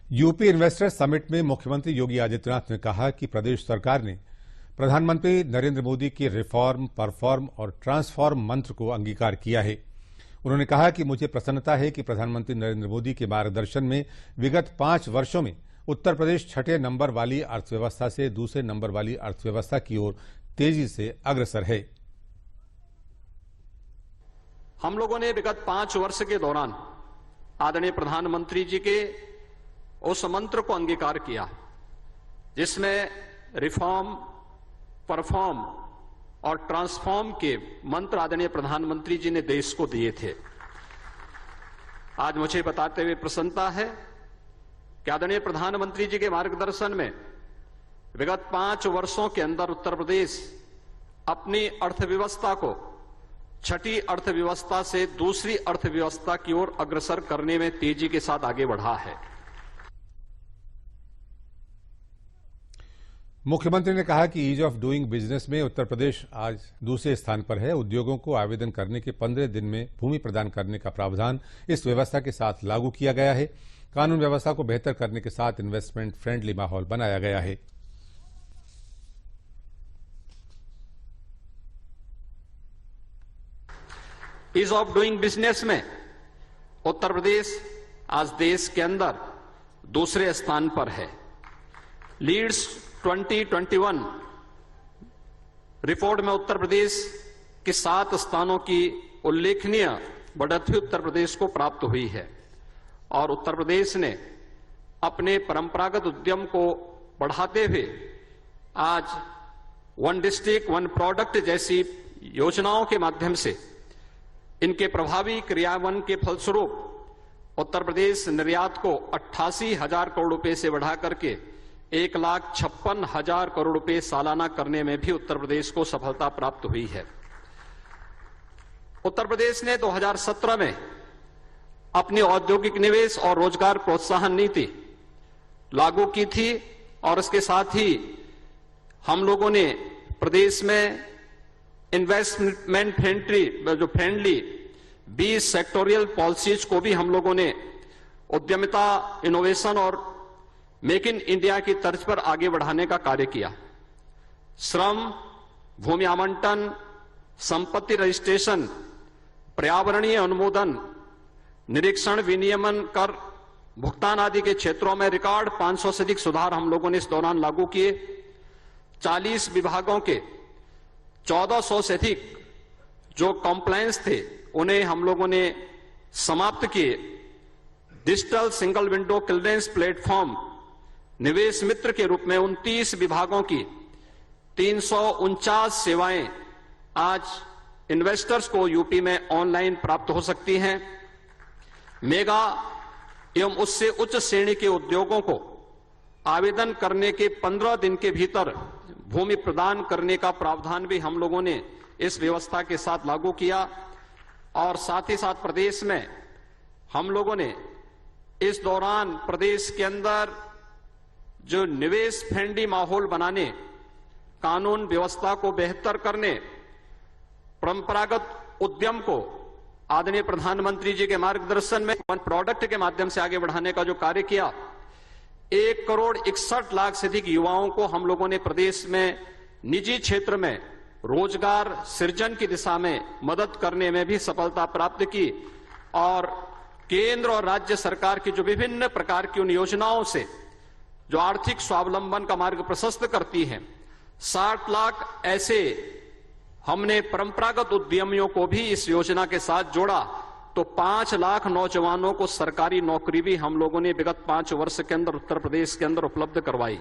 UP investor summit में मुख्यमंत्री योगी आदित्यनाथ ने कहा कि प्रदेश सरकार ने प्रधानमंत्री नरेंद्र मोदी के रिफॉर्म, परफॉर्म और ट्रांसफॉर्म मंत्र को अंगीकार किया है। उन्होंने कहा कि मुझे प्रसन्नता है कि प्रधानमंत्री नरेंद्र मोदी के मार्गदर्शन में विगत 5 वर्षों में उत्तर प्रदेश 6ठे नंबर वाली अर्थव्यवस्था से दूसरे नंबर वाली अर्थव्यवस्था की ओर तेजी से अग्रसर है। हम लोगों ने विगत 5 वर्ष के दौरान आदरणीय प्रधानमंत्री जी के उस मंत्र को अंगीकार किया जिसमें रिफॉर्म, परफॉर्म और ट्रांसफॉर्म के मंत्र आदरणीय प्रधानमंत्री जी ने देश को दिए थे। आज मुझे बताते हुए प्रसन्नता है कि आदरणीय प्रधानमंत्री जी के मार्गदर्शन में विगत 5 वर्षों के अंदर उत्तर प्रदेश अपनी अर्थव्यवस्था को 6ठी अर्थव्यवस्था से दूसरी अर्थव्यवस्था की ओर अग्रसर करने में तेजी के साथ आगे बढ़ा है। मुख्यमंत्री ने कहा कि ईज ऑफ डूइंग बिजनेस में उत्तर प्रदेश आज दूसरे स्थान पर है। उद्योगों को आवेदन करने के 15 दिन में भूमि प्रदान करने का प्रावधान इस व्यवस्था के साथ लागू किया गया है। कानून व्यवस्था को बेहतर करने के साथ इन्वेस्टमेंट फ्रेंडली माहौल बनाया गया है। ईज ऑफ डूइंग बिजनेस में उत्तर प्रदेश आज देश के अंदर दूसरे स्थान पर है। लीड्स 2021 रिपोर्ट में उत्तर प्रदेश के 7 स्थानों की उल्लेखनीय बढ़ोतरी उत्तर प्रदेश को प्राप्त हुई है और उत्तर प्रदेश ने अपने परंपरागत उद्यम को बढ़ाते हुए आज वन डिस्ट्रिक्ट वन प्रोडक्ट जैसी योजनाओं के माध्यम से इनके प्रभावी क्रियान्वयन के फलस्वरूप उत्तर प्रदेश निर्यात को 88,000 करोड़ रुपए से बढ़ा करके 1,56,000 करोड़ रुपए सालाना करने में भी उत्तर प्रदेश को सफलता प्राप्त हुई है। उत्तर प्रदेश ने 2017 में अपनी औद्योगिक निवेश और रोजगार प्रोत्साहन नीति लागू की थी और इसके साथ ही हम लोगों ने प्रदेश में इन्वेस्टमेंट फ्रेंडली 20 सेक्टोरियल पॉलिसीज को भी हम लोगों ने उद्यमिता, इनोवेशन और मेक इन इंडिया की तर्ज पर आगे बढ़ाने का कार्य किया। श्रम, भूमि आवंटन, संपत्ति रजिस्ट्रेशन, पर्यावरणीय अनुमोदन, निरीक्षण, विनियमन, कर भुगतान आदि के क्षेत्रों में रिकॉर्ड 500 से अधिक सुधार हम लोगों ने इस दौरान लागू किए। 40 विभागों के 1400 से अधिक जो कॉम्प्लायंस थे उन्हें हम लोगों ने समाप्त किए। Digital single window clearance platform निवेश मित्र के रूप में 29 विभागों की 349 सेवाएं आज इन्वेस्टर्स को यूपी में ऑनलाइन प्राप्त हो सकती हैं। मेगा एवं उससे उच्च श्रेणी के उद्योगों को आवेदन करने के 15 दिन के भीतर भूमि प्रदान करने का प्रावधान भी हम लोगों ने इस व्यवस्था के साथ लागू किया और साथ ही साथ प्रदेश में हम लोगों ने इस दौरान प्रदेश के अंदर जो निवेश फ्रेंडली माहौल बनाने, कानून व्यवस्था को बेहतर करने, परंपरागत उद्यम को आदरणीय प्रधानमंत्री जी के मार्गदर्शन में वन प्रोडक्ट के माध्यम से आगे बढ़ाने का जो कार्य किया, 1,61,00,000 से अधिक युवाओं को हम लोगों ने प्रदेश में निजी क्षेत्र में रोजगार सृजन की दिशा में मदद करने में भी सफलता प्राप्त की और केंद्र और राज्य सरकार की जो विभिन्न प्रकार की उन योजनाओं से जो आर्थिक स्वावलंबन का मार्ग प्रशस्त करती हैं, 60 लाख ऐसे हमने परंपरागत उद्यमियों को भी इस योजना के साथ जोड़ा तो 5 लाख नौजवानों को सरकारी नौकरी भी हम लोगों ने विगत 5 वर्ष के अंदर उत्तर प्रदेश के अंदर उपलब्ध करवाई।